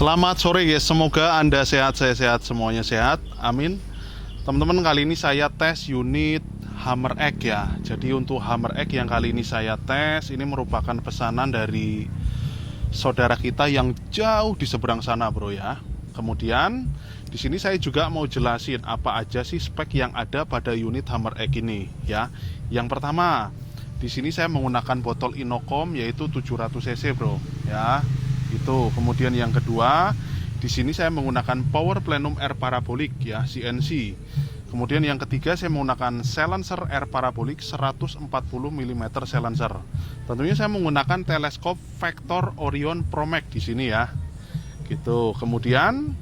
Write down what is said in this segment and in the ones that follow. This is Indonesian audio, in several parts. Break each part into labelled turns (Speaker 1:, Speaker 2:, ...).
Speaker 1: Selamat sore guys, semoga Anda sehat, saya sehat, semuanya sehat, amin. Teman-teman, kali ini saya tes unit Hammer Egg ya. Jadi untuk Hammer Egg yang kali ini saya tes, ini merupakan pesanan dari saudara kita yang jauh di seberang sana bro ya. Kemudian di sini saya juga mau jelasin apa aja sih spek yang ada pada unit Hammer Egg ini ya. Yang pertama, di sini saya menggunakan botol Inokom yaitu 700 cc bro ya. Itu. Kemudian yang kedua, di sini saya menggunakan Power Plenum Air Parabolic ya, CNC. Kemudian yang ketiga, saya menggunakan silencer Air Parabolic 140 mm silencer. Tentunya saya menggunakan teleskop Vector Orion Pro Max di sini ya. Gitu. Kemudian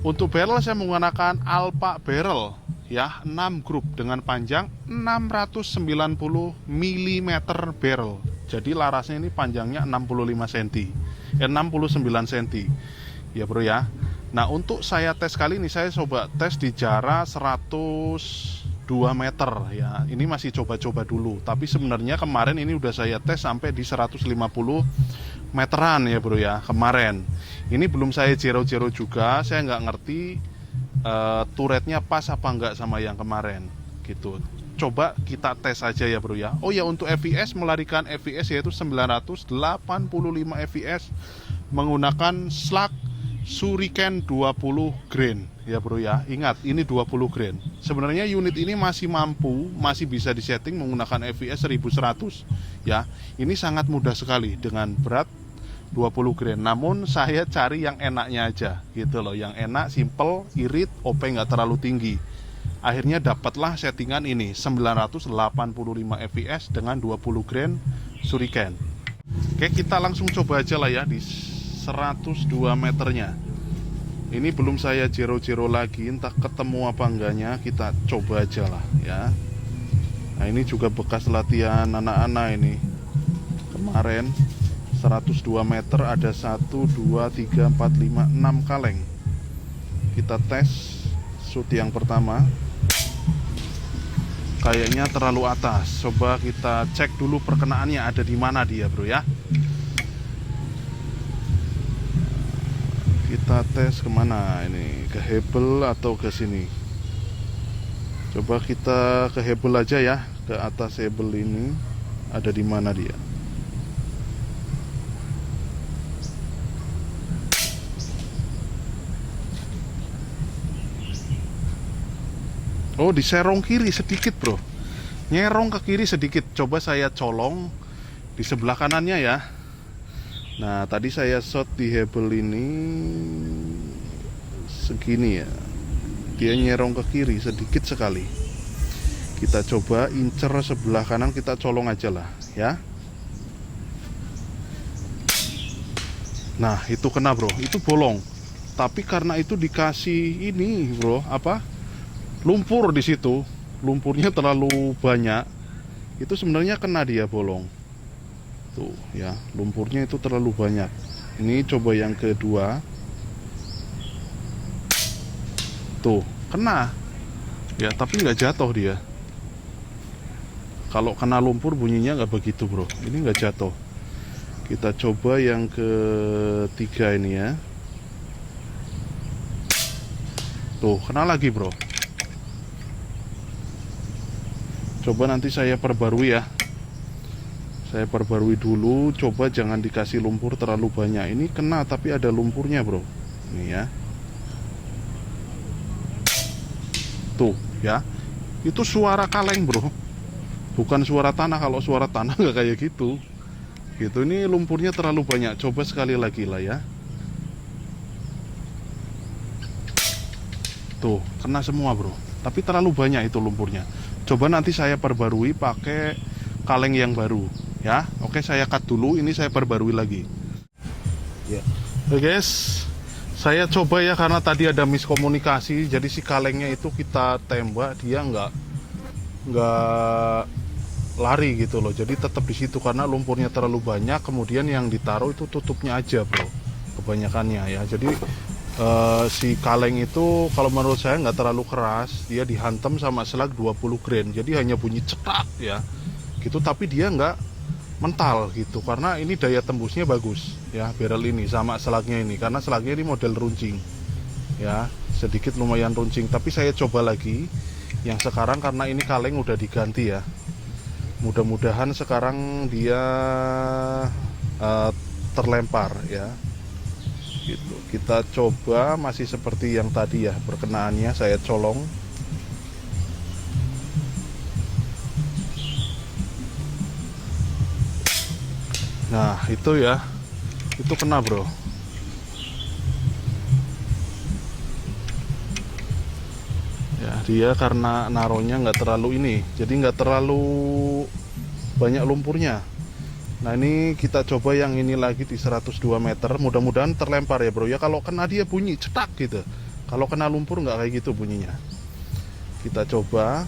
Speaker 1: untuk barrel saya menggunakan Alpha barrel ya, 6 grup dengan panjang 690 mm barrel. Jadi larasnya ini panjangnya 65 cm. 69 cm ya bro ya. Nah untuk saya tes kali ini saya coba tes di jarak 102 meter ya. Ini masih coba-coba dulu, tapi sebenarnya kemarin ini udah saya tes sampai di 150 meteran ya bro ya kemarin. Ini belum saya zero juga, saya nggak ngerti turretnya pas apa enggak sama yang kemarin gitu. Coba kita tes aja ya bro ya. Oh ya, untuk fps, melarikan fps yaitu 985 fps menggunakan slug Shuriken 20 grain ya bro ya. Ingat, ini 20 grain. Sebenarnya unit ini masih mampu, masih bisa disetting menggunakan fps 1100 ya. Ini sangat mudah sekali dengan berat 20 grain. Namun saya cari yang enaknya aja gitu loh, yang enak, simple, irit, OP nggak terlalu tinggi. Akhirnya dapatlah settingan ini 985 fps dengan 20 grain Shuriken. Oke, kita langsung coba aja lah ya di 102 meternya. Ini belum saya zero lagi, entah ketemu apa enggaknya, kita coba aja lah ya. Nah ini juga bekas latihan anak-anak ini. Kemarin 102 meter ada 1, 2, 3, 4, 5, 6 kaleng. Kita tes shoot yang pertama. Kayaknya terlalu atas. Coba kita cek dulu perkenaannya ada di mana dia bro ya. Kita tes kemana ini, ke hebel atau ke sini? Coba kita ke hebel aja ya, ke atas hebel ini ada di mana dia. Oh, di serong kiri sedikit bro, nyerong ke kiri sedikit. Coba saya colong di sebelah kanannya ya. Nah tadi saya shot di hebel ini segini ya, dia nyerong ke kiri sedikit sekali. Kita coba incer sebelah kanan, kita colong aja lah ya. Nah itu kena bro, itu bolong. Tapi karena itu dikasih ini bro, apa, lumpur di situ, lumpurnya terlalu banyak, itu sebenarnya kena dia bolong. Tuh ya, lumpurnya itu terlalu banyak. Ini coba yang kedua. Tuh, kena. Ya, tapi nggak jatuh dia. Kalau kena lumpur bunyinya nggak begitu bro. Ini nggak jatuh. Kita coba yang ketiga ini ya. Tuh, kena lagi bro. Coba nanti saya perbarui ya. Saya perbarui dulu. Coba jangan dikasih lumpur terlalu banyak. Ini kena tapi ada lumpurnya bro. Ini ya. Tuh ya. Itu suara kaleng bro, bukan suara tanah. Kalau suara tanah nggak kayak gitu. Gitu, ini lumpurnya terlalu banyak. Coba sekali lagi lah ya. Tuh, kena semua bro. Tapi terlalu banyak itu lumpurnya. Coba nanti saya perbarui pakai kaleng yang baru ya. Oke, saya cut dulu, ini saya perbarui lagi ya. Oke guys, saya coba ya, karena tadi ada miskomunikasi. Jadi si kalengnya itu kita tembak, dia nggak lari gitu loh. Jadi tetap di situ karena lumpurnya terlalu banyak. Kemudian yang ditaruh itu tutupnya aja bro, kebanyakannya ya. Jadi si kaleng itu kalau menurut saya nggak terlalu keras, dia dihantam sama slug 20 grain, jadi hanya bunyi cetak ya gitu. Tapi dia nggak mental gitu, karena ini daya tembusnya bagus ya barrel ini sama selagnya ini, karena selagnya ini model runcing ya, sedikit lumayan runcing. Tapi saya coba lagi yang sekarang karena ini kaleng udah diganti ya, mudah-mudahan sekarang dia terlempar ya gitu. Kita coba masih seperti yang tadi ya, perkenaannya saya colong. Nah itu ya, itu kena bro ya, dia karena naronya nggak terlalu ini, jadi nggak terlalu banyak lumpurnya. Nah ini kita coba yang ini lagi di 102 meter, mudah-mudahan terlempar ya bro ya. Kalau kena dia bunyi cetak gitu, kalau kena lumpur nggak kayak gitu bunyinya. Kita coba.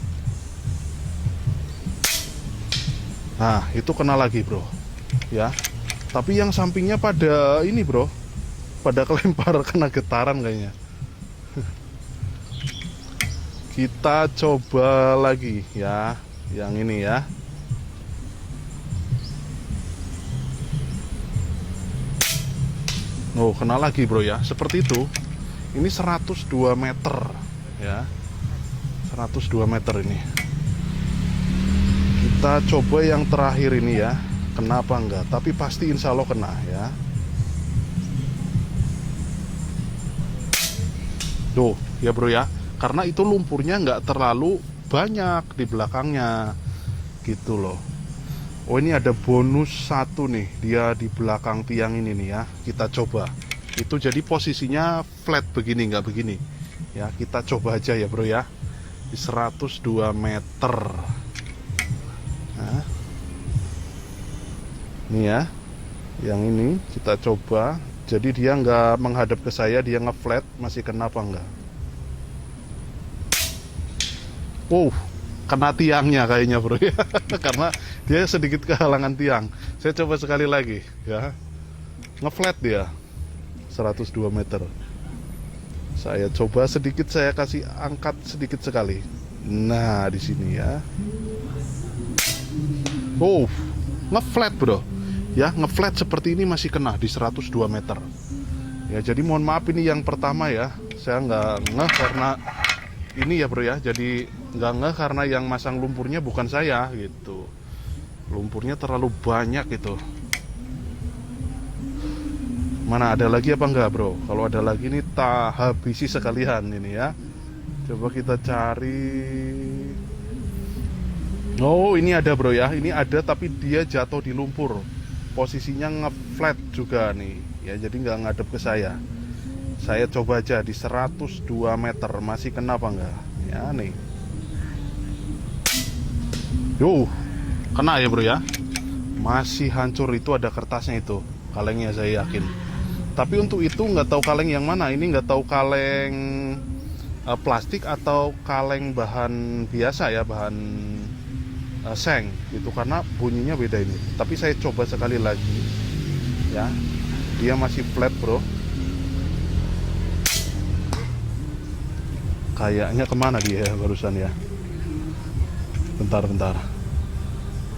Speaker 1: Nah itu kena lagi bro ya, tapi yang sampingnya pada ini bro, pada kelempar, kena getaran kayaknya. Kita coba lagi ya, yang ini ya. Oh kena lagi bro ya, seperti itu. Ini 102 meter ya, 102 meter ini. Kita coba yang terakhir ini ya, kenapa enggak, tapi pasti insya Allah kena ya. Tuh ya bro ya, karena itu lumpurnya nggak terlalu banyak di belakangnya gitu loh. Oh ini ada bonus satu nih, dia di belakang tiang ini nih ya. Kita coba, itu jadi posisinya flat begini nggak begini ya. Kita coba aja ya bro ya, di 102 meter. Nah ini ya, yang ini kita coba. Jadi dia nggak menghadap ke saya, dia nge-flat, masih kena apa enggak? Kena tiangnya kayaknya bro ya. Karena dia sedikit kehalangan tiang. Saya coba sekali lagi ya, nge-flat dia 102 meter. Saya coba sedikit, saya kasih angkat sedikit sekali. Nah di sini ya, nge-flat bro ya, nge-flat seperti ini masih kena di 102 meter ya. Jadi mohon maaf ini yang pertama ya, saya nggak ngeh karena ini ya bro ya. Jadi nggak ngeh karena yang masang lumpurnya bukan saya gitu, lumpurnya terlalu banyak gitu. Mana ada lagi apa enggak bro? Kalau ada lagi nih tak habisi sekalian ini ya. Coba kita cari. Oh ini ada bro ya, ini ada tapi dia jatuh di lumpur, posisinya nge-flat juga nih ya, jadi nggak ngadep ke saya. Saya coba aja di 102 meter, masih kena apa enggak ya nih. Kena ya bro ya, masih hancur. Itu ada kertasnya itu, kalengnya saya yakin. Tapi untuk itu nggak tahu kaleng yang mana, ini nggak tahu kaleng plastik atau kaleng bahan biasa ya, bahan seng gitu, karena bunyinya beda ini. Tapi saya coba sekali lagi ya, dia masih flat bro. Kayaknya kemana dia ya barusan ya, bentar,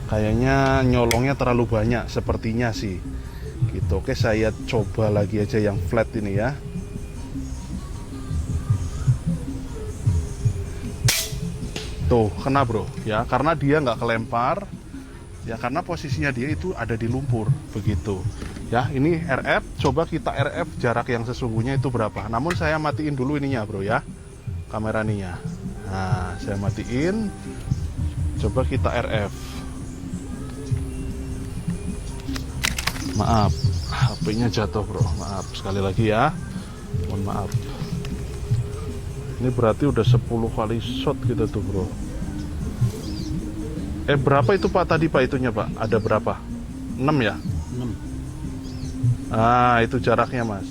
Speaker 1: kayaknya nyolongnya terlalu banyak sepertinya sih gitu. Oke saya coba lagi aja yang flat ini ya. Tuh kena bro ya, karena dia nggak kelempar ya, karena posisinya dia itu ada di lumpur begitu ya. Ini RF, coba kita RF jarak yang sesungguhnya itu berapa. Namun saya matiin dulu ininya bro ya, kamera ininya. Nah saya matiin, coba kita RF. Maaf, HP-nya jatuh bro, maaf sekali lagi ya, mohon maaf. Ini berarti udah 10 kali shot gitu tuh bro. Berapa itu pak tadi pak, itunya pak ada berapa? 6 ya? 6. Ah itu jaraknya mas,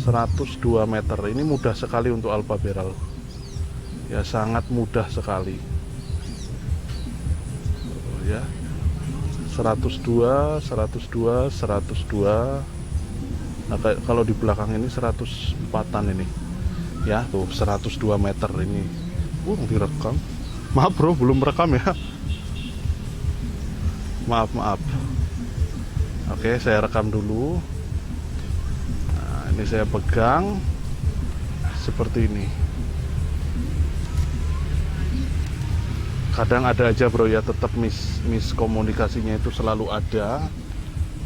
Speaker 1: 102 meter. Ini mudah sekali untuk Alpha Barrel ya, sangat mudah sekali ya. 102. Nah kalau di belakang ini 104an ini ya, tuh 102 meter ini. Direkam. Maaf bro, belum merekam ya. Maaf. Oke, saya rekam dulu. Nah, ini saya pegang seperti ini. Kadang ada aja bro ya, tetap miskomunikasinya itu selalu ada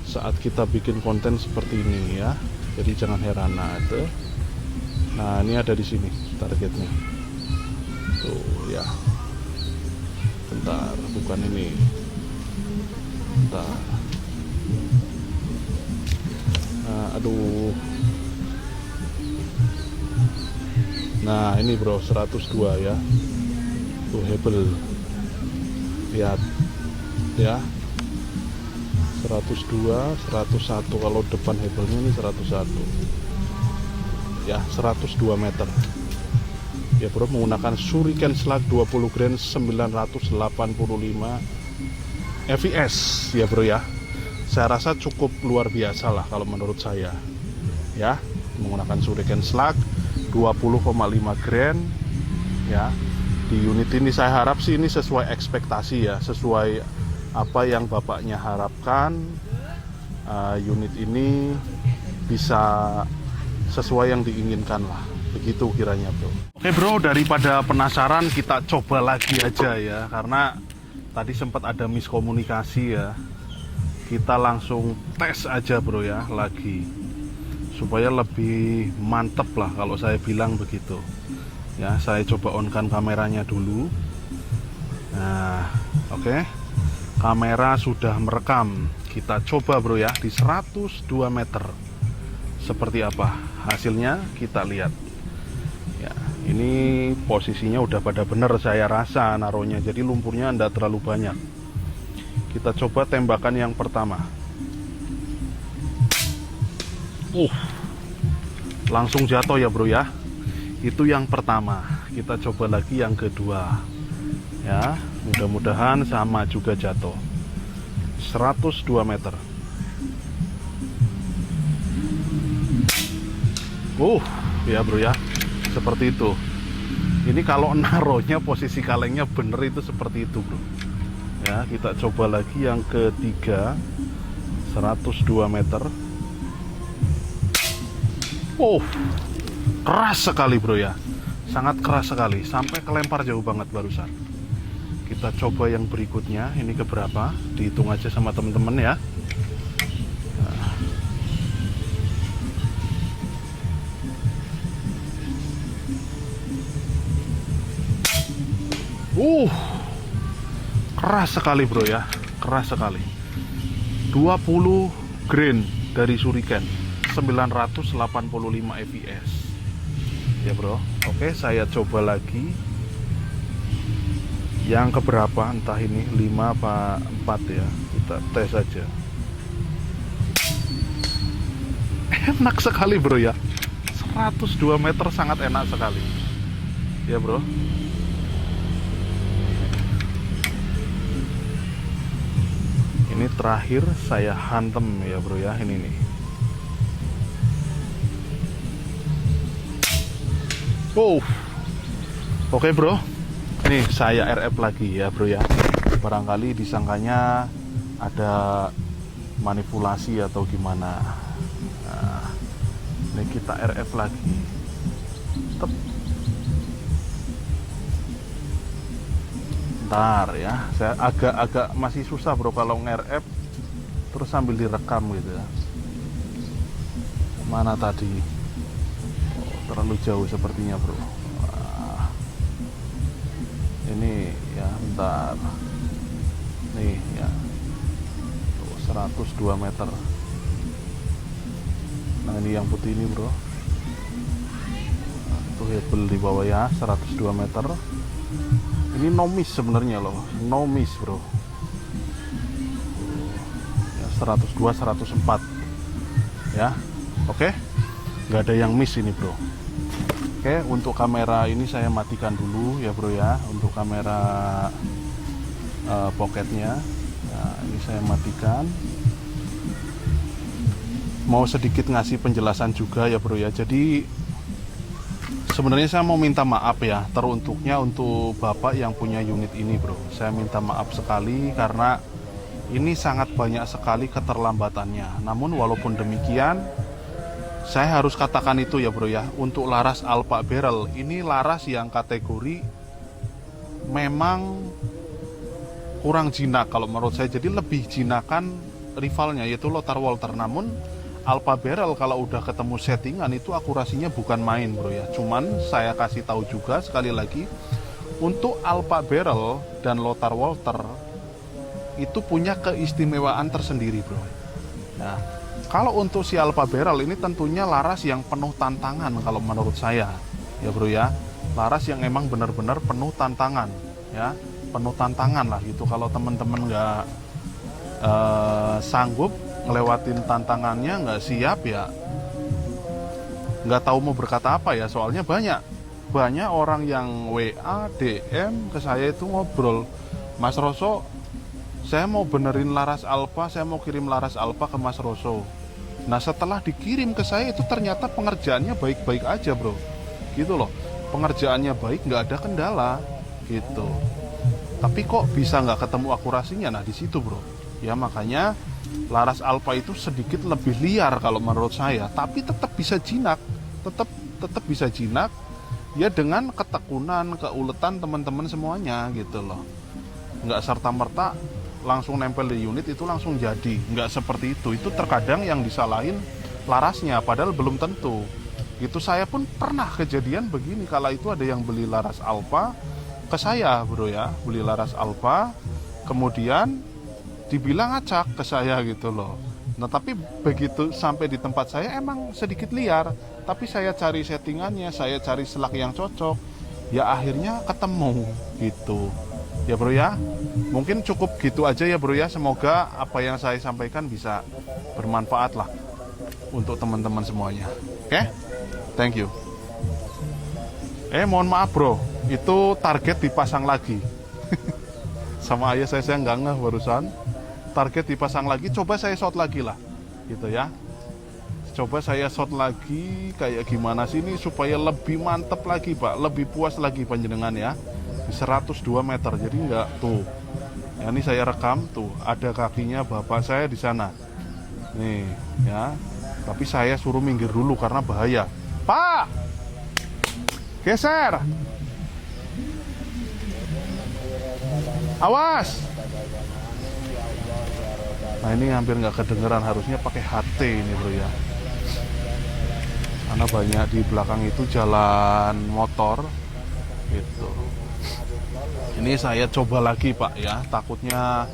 Speaker 1: saat kita bikin konten seperti ini ya. Jadi jangan heran. Nah, ini ada di sini targetnya. Tuh ya. Bentar, bukan ini. Bentar. Nah, aduh. Nah, ini bro, 102 ya. Tuh hebel. Lihat ya, 102, 101. Kalau depan hebelnya ini 101 ya, 102 meter ya bro, menggunakan Shuriken Slug 20 grain 985 fps ya bro ya. Saya rasa cukup luar biasa lah kalau menurut saya ya, menggunakan Shuriken Slug 20,5 grain ya. Di unit ini saya harap sih ini sesuai ekspektasi ya, sesuai apa yang bapaknya harapkan. Unit ini bisa sesuai yang diinginkan lah, begitu kiranya bro. Oke bro, daripada penasaran kita coba lagi aja ya, karena tadi sempat ada miskomunikasi ya. Kita langsung tes aja bro ya lagi, supaya lebih mantep lah kalau saya bilang begitu. Ya, saya coba on-kan kameranya dulu. Nah, oke. Kamera sudah merekam. Kita coba bro ya, di 102 meter. Seperti apa hasilnya, kita lihat. Ya, ini posisinya udah pada bener saya rasa naruhnya. Jadi lumpurnya enggak terlalu banyak. Kita coba tembakan yang pertama. Langsung jatuh ya bro ya. Itu yang pertama. Kita coba lagi yang kedua ya, mudah-mudahan sama juga jatuh. 102 meter. Ya bro ya, seperti itu. Ini kalau naruhnya posisi kalengnya bener itu seperti itu bro ya. Kita coba lagi yang ketiga, 102 meter. Keras sekali bro ya, sangat keras sekali, sampai kelempar jauh banget barusan. Kita coba yang berikutnya, ini keberapa, dihitung aja sama temen-temen ya. Keras sekali bro ya, keras sekali. 20 grain dari Shuriken 985 fps ya bro. Oke, saya coba lagi yang keberapa, entah ini 5 apa 4 ya. Kita tes aja. Enak sekali bro ya, 102 meter sangat enak sekali ya bro. Ini terakhir saya hantem ya bro ya, ini nih. Oke bro, nih saya RF lagi ya bro ya. Barangkali disangkanya ada manipulasi atau gimana. Nah, ini kita RF lagi. Bentar ya, saya agak masih susah bro kalau nge-RF terus sambil direkam gitu ya. Mana tadi? Terlalu jauh sepertinya bro. Ini ya, bentar. Nih ya, 102 meter. Nah ini yang putih ini bro. Itu hebel di bawah ya, 102 meter. Ini no miss sebenarnya loh, no miss bro ya, 102, 104 ya. Oke, nggak ada yang miss ini bro. Oke, untuk kamera ini saya matikan dulu ya bro ya. Untuk kamera pocketnya, nah, ini saya matikan. Mau sedikit ngasih penjelasan juga ya bro ya. Jadi sebenarnya saya mau minta maaf ya, teruntuknya untuk bapak yang punya unit ini bro. Saya minta maaf sekali karena ini sangat banyak sekali keterlambatannya. Namun walaupun demikian, saya harus katakan itu ya bro ya, untuk laras Alpha Barrel ini laras yang kategori memang kurang jinak kalau menurut saya. Jadi lebih jinakan rivalnya yaitu Lothar Walther. Namun Alpha Barrel kalau udah ketemu settingan itu akurasinya bukan main bro ya. Cuman saya kasih tahu juga sekali lagi, untuk Alpha Barrel dan Lothar Walther itu punya keistimewaan tersendiri bro. Nah, kalau untuk si Alpha Barrel ini tentunya laras yang penuh tantangan kalau menurut saya ya bro ya. Laras yang emang benar-benar penuh tantangan ya, penuh tantangan lah gitu. Kalau teman-teman nggak sanggup ngelewatin tantangannya, nggak siap ya, nggak tahu mau berkata apa ya. Soalnya banyak orang yang WA, DM ke saya itu ngobrol, Mas Roso, saya mau benerin laras Alpha, saya mau kirim laras Alpha ke Mas Roso. Nah setelah dikirim ke saya itu ternyata pengerjaannya baik-baik aja bro, gitu loh. Pengerjaannya baik, nggak ada kendala gitu. Tapi kok bisa nggak ketemu akurasinya? Nah di situ bro. Ya makanya laras Alpha itu sedikit lebih liar kalau menurut saya, tapi tetap bisa jinak, tetap bisa jinak. Ya dengan ketekunan, keuletan teman-teman semuanya gitu loh. Nggak serta-merta langsung nempel di unit itu langsung jadi, nggak seperti itu. Itu terkadang yang disalahin larasnya, padahal belum tentu. Itu saya pun pernah kejadian begini, kala itu ada yang beli laras Alpha ke saya bro ya, beli laras Alpha, kemudian dibilang acak ke saya gitu loh. Nah tapi begitu sampai di tempat saya emang sedikit liar, tapi saya cari settingannya, saya cari selak yang cocok, ya akhirnya ketemu gitu ya bro ya. Mungkin cukup gitu aja ya bro ya, semoga apa yang saya sampaikan bisa bermanfaat lah untuk teman-teman semuanya. Oke? Thank you. Mohon maaf bro, itu target dipasang lagi. Sama ayah saya nggak ngeh barusan. Target dipasang lagi, coba saya shot lagi lah, gitu ya. Coba saya shot lagi, kayak gimana sih ini supaya lebih mantep lagi pak, lebih puas lagi panjenengan ya. Di 102 meter, jadi nggak tuh. Ya, ini saya rekam tuh, ada kakinya bapak saya di sana. Nih ya, tapi saya suruh minggir dulu karena bahaya. Pak, geser. Awas. Nah ini hampir nggak kedengeran, harusnya pakai HT ini bro ya. Karena banyak di belakang itu jalan motor gitu. Ini saya coba lagi pak ya, takutnya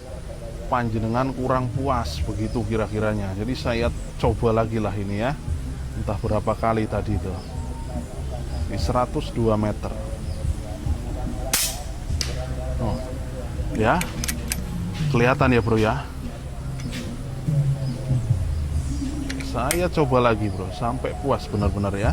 Speaker 1: panjenengan kurang puas begitu kira-kiranya. Jadi saya coba lagi lah ini ya, entah berapa kali tadi itu. Di 102 meter. Oh, ya, kelihatan ya bro ya. Saya coba lagi bro, sampai puas benar-benar ya.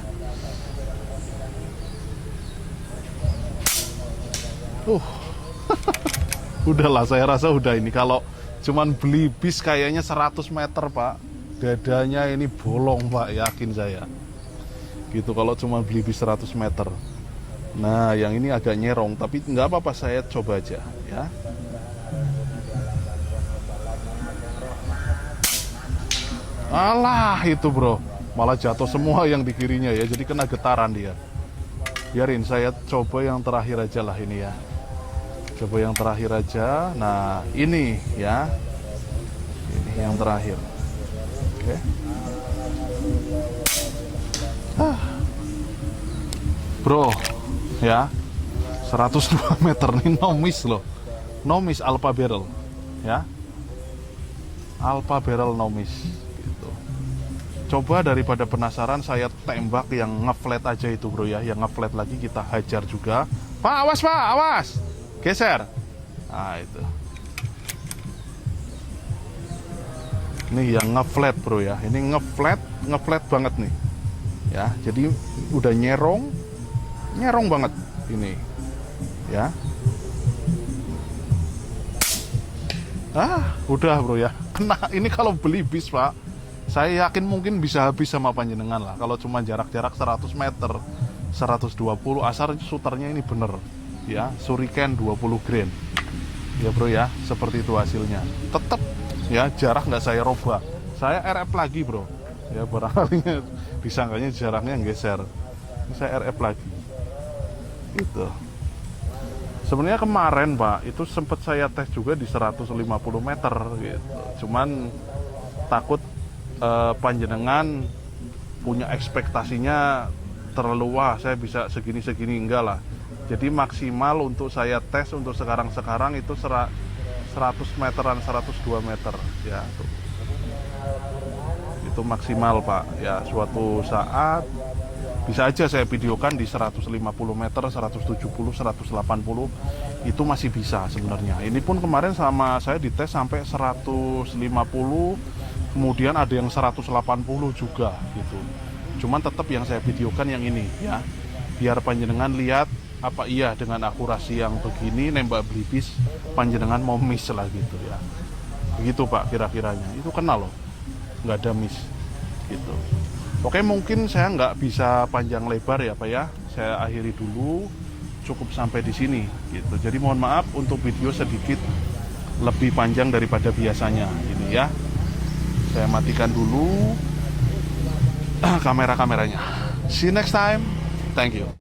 Speaker 1: Udahlah, saya rasa udah ini. Kalau cuman beli bis kayaknya 100 meter pak, dadanya ini bolong pak, yakin saya. Gitu kalau cuma beli bis 100 meter. Nah yang ini agak nyerong, tapi nggak apa-apa, saya coba aja ya. Alah itu bro, malah jatuh semua yang di kirinya ya, jadi kena getaran dia. Biarin, saya coba yang terakhir aja lah ini ya. Coba yang terakhir aja. Nah ini ya, ini yang terakhir. Oke. Bro ya, 102 meter nih, no miss loh. No miss Alpha Barrel ya. Alpha Barrel no miss. Coba daripada penasaran, saya tembak yang ngeflat aja itu bro ya. Yang ngeflat lagi kita hajar juga. Pak awas pak, awas. Geser. Nah itu. Ini yang ngeflat bro ya. Ini ngeflat banget nih. Ya, jadi udah nyerong banget ini. Ya. Udah bro ya. Kena ini kalau beli bis pak. Saya yakin mungkin bisa habis sama panjenengan lah. Kalau cuma jarak-jarak 100 meter, 120, asal shooternya ini bener ya, Shuriken 20 grain ya bro ya, seperti itu hasilnya. Tetap ya, jarak nggak saya robah, saya RF lagi bro ya, barangkali disangkanya jaraknya geser. Ini saya RF lagi itu. Sebenarnya kemarin Pak, itu sempat saya tes juga di 150 meter gitu. Cuman takut panjenengan punya ekspektasinya terlalu wah saya bisa segini-segini, enggak lah. Jadi maksimal untuk saya tes untuk sekarang itu 100 meteran, 102 meter ya. Itu maksimal Pak ya. Suatu saat bisa aja saya videokan di 150 meter, 170, 180 itu masih bisa sebenarnya. Ini pun kemarin sama saya dites sampai 150, kemudian ada yang 180 juga gitu. Cuman tetap yang saya videokan yang ini ya, biar panjenengan lihat apa iya dengan akurasi yang begini nembak belibis panjenengan mau miss lah gitu ya. Begitu Pak kira-kiranya. Itu kena loh, nggak ada miss gitu. Oke, mungkin saya nggak bisa panjang lebar ya Pak ya. Saya akhiri dulu, cukup sampai di sini gitu. Jadi mohon maaf untuk video sedikit lebih panjang daripada biasanya ini ya. Saya matikan dulu kamera-kameranya. See you next time. Thank you.